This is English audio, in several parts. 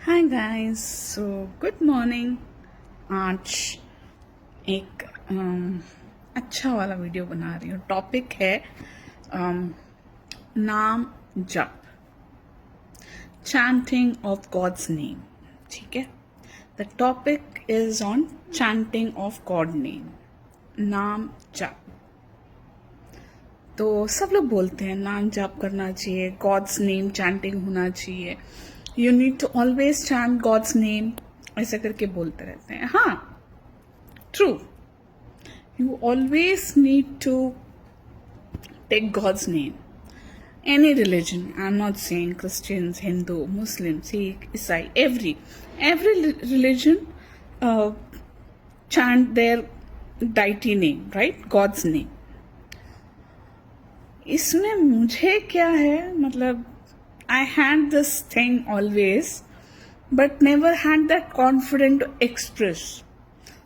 Hi guys good morning. आज एक अच्छा वाला वीडियो बना रही हूँ। टॉपिक है नाम जप, चैंटिंग ऑफ गॉड्स नेम। ठीक है, the topic is on chanting of God name, नाम जप। तो सब लोग बोलते हैं नाम जप करना चाहिए, गॉड्स नेम चैंटिंग होना चाहिए, you need to always chant God's name, ऐसा करके बोलते रहते हैं। हाँ, true, you always need to take God's name. Any religion, I'm not saying Christians, Hindu, Muslim, Sikh, Isai, every religion uh, chant their deity name, right? God's name. इसमें मुझे क्या है, मतलब I had this thing always, but never had that confidence to express.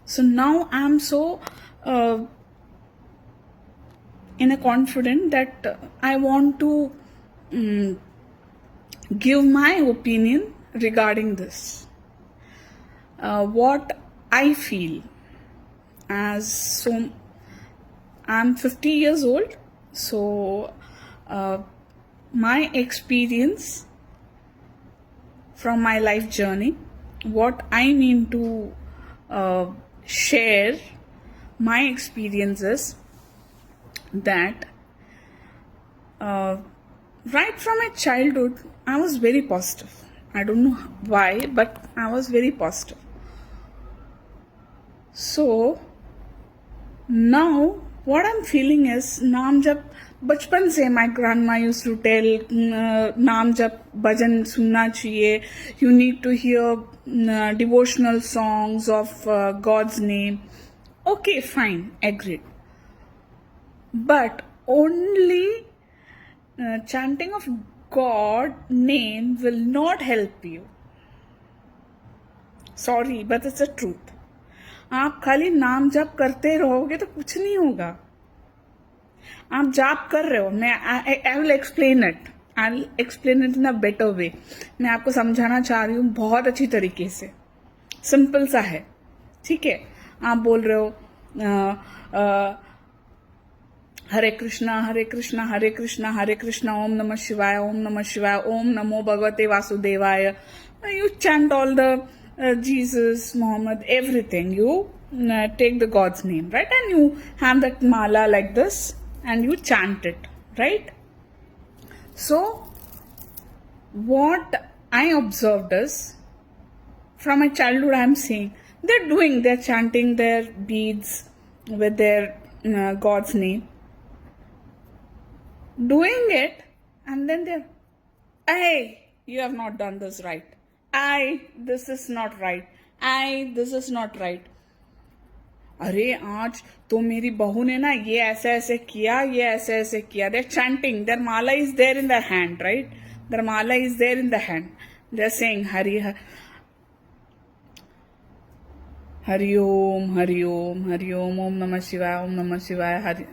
So now I'm so in a confident that I want to give my opinion regarding this. What I feel, as so I'm 50 years old, so my experience from my life journey, what I mean to share my experiences, that right from my childhood I was very positive. I don't know why, but I was very positive. So now what I'm feeling is नाम जप बचपन से my grandma used to tell नाम जप भजन सुनना चाहिए, you need to hear devotional songs of God's name. Okay, fine, agreed. But only chanting of God name will not help you. Sorry, but it's the truth. आप खाली नाम जप करते रहोगे तो कुछ नहीं होगा। आप जाप कर रहे हो, मैं I will explain it, I will explain it in a better way. मैं आपको समझाना चाह रही हूँ बहुत अच्छी तरीके से, सिंपल सा है। ठीक है, आप बोल रहे हो हरे कृष्णा हरे कृष्णा हरे कृष्णा हरे कृष्णा, ओम नमः शिवाय ओम नमः शिवाय, ओम नमो भगवते वासुदेवाय। You chant all the Jesus, Muhammad, everything. You take the God's name, right? And you have that mala like this and you chant it, right? So what I observed is, from my childhood I'm seeing they're chanting their beads with their God's name, doing it, and then they're, hey, you have not done this right, this is not right, this is not right. अरे आज तो मेरी बहू ने ना ये ऐसे ऐसे किया, ये ऐसे ऐसे किया. They're chanting, their mala is there in their hand, right? Their mala is there in the hand. They're saying Hari Om, Hari Om, Hari Om, Om Namah Shivaya, Om Namah Shivaya, Hari,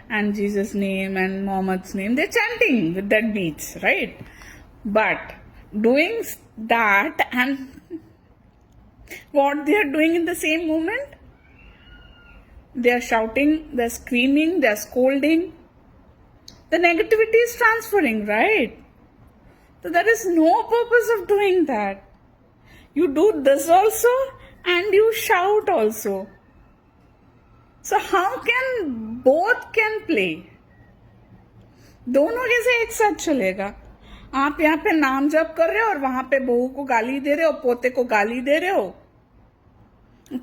and Jesus' name and Muhammad's name. They're chanting with that beats, right? But doing that and what they are doing in the same moment, they are shouting, they're screaming, they're scolding. The negativity is transferring, right? So there is no purpose of doing that. You do this also and you shout also. So how can both can play? दोनों कैसे एक साथ चलेगा? आप यहाँ पे नाम जप कर रहे हो और वहां पे बहू को गाली दे रहे हो, पोते को गाली दे रहे हो,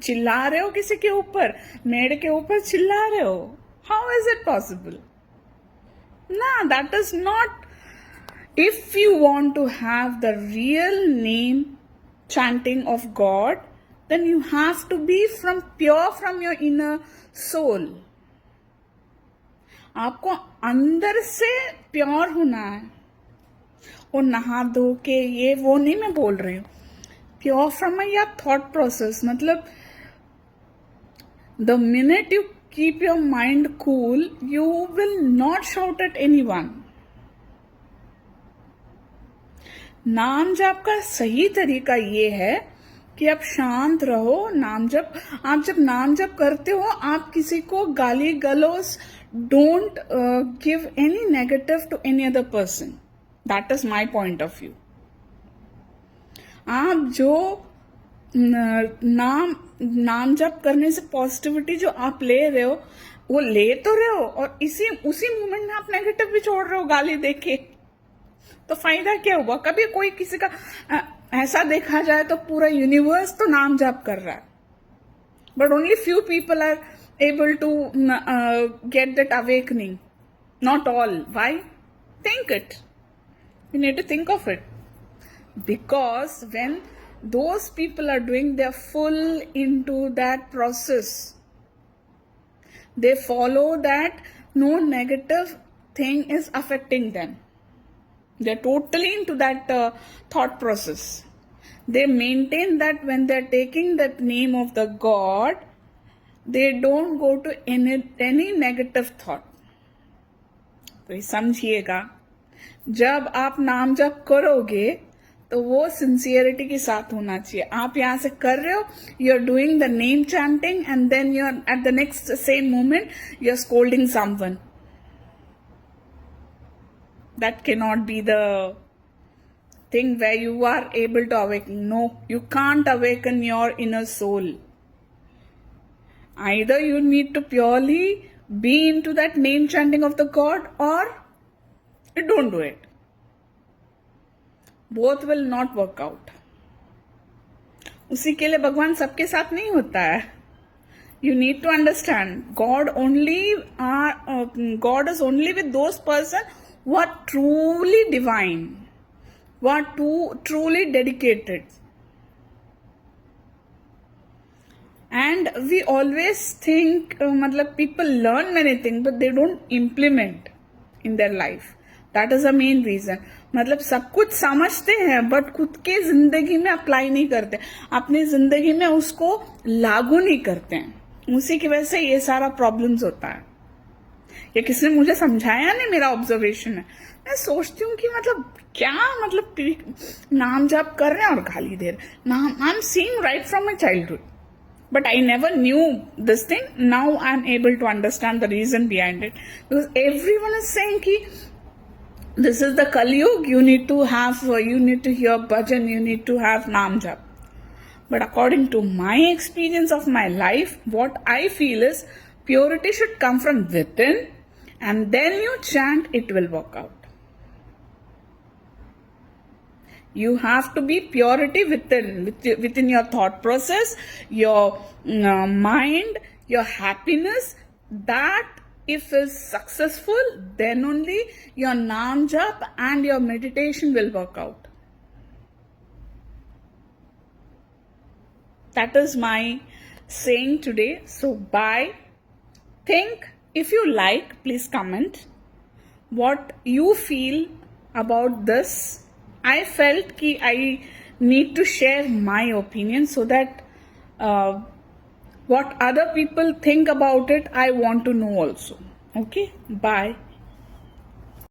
चिल्ला रहे हो किसी के ऊपर, मेड के ऊपर चिल्ला रहे हो. How is it possible? ना, that is not. If you want to have the real name chanting of God, then you have to be pure from your inner soul. आपको अंदर से प्योर होना है. और नहा धो के ये वो नहीं मैं बोल रही हूँ. Pure from your thought process, मतलब the minute you keep your mind cool, you will not shout at anyone. नाम जप का सही तरीका ये है कि आप शांत रहो। आप जब नाम जप करते हो, आप किसी को गाली गलौज, don't give any negative to any other person. That is my point of view. आप जो नाम जप करने से पॉजिटिविटी जो आप ले रहे हो, वो ले तो रहे हो, और उसी मोमेंट में आप नेगेटिव भी छोड़ रहे हो गाली देके, तो फायदा क्या हुआ? कभी कोई किसी का ऐसा देखा जाए तो पूरा यूनिवर्स तो नाम जाप कर रहा है, but only few people are able to get that awakening, not all. Why? Think it. You need to think of it. Because when those people are doing, they're full into that process. They follow that no negative thing is affecting them. They're totally into that thought process. They maintain that when they're taking that name of the God, they don't go to any negative thought. तो ये समझिएगा, जब आप नाम जप करोगे तो वो सिंसियरिटी के साथ होना चाहिए. आप यहाँ से कर रहे हो, you are doing the name chanting, and then you are at the next same moment you are scolding someone. That cannot be the thing where you are able to awaken. No, you can't awaken your inner soul. Either you need to purely be into that name chanting of the God, or you don't do it. Both will not work out. उसी के लिए भगवान सबके साथ नहीं होता है. You need to understand, God is only with those person who are truly divine, who are truly dedicated. And we always think, people learn many things, but they don't implement in their life. That is the main reason. सब कुछ समझते हैं, but खुद के जिंदगी में apply नहीं करते, अपनी जिंदगी में उसको लागू नहीं करते हैं. उसी की वजह से ये सारा प्रॉब्लम्स होता है. ये किसी ने मुझे समझाया नहीं, मेरा ऑब्जर्वेशन है. मैं सोचती हूँ कि क्या नाम जाप कर रहे हैं और गाली दे रहे. नाम I am seeing right from my childhood, but I never knew this thing. Now I am able to understand the reason behind it, because everyone is saying कि this is the Kalyug, you need to hear bhajan, you need to have naam jap. But according to my experience of my life, what I feel is purity should come from within, and then you chant, it will work out. You have to be purity within your thought process, your mind, your happiness. That if is successful, then only your naam jap and your meditation will work out. That is my saying today. So bye. Think, if you like, please comment what you feel about this. I felt ki I need to share my opinion, so that what other people think about it, I want to know also. Okay, bye.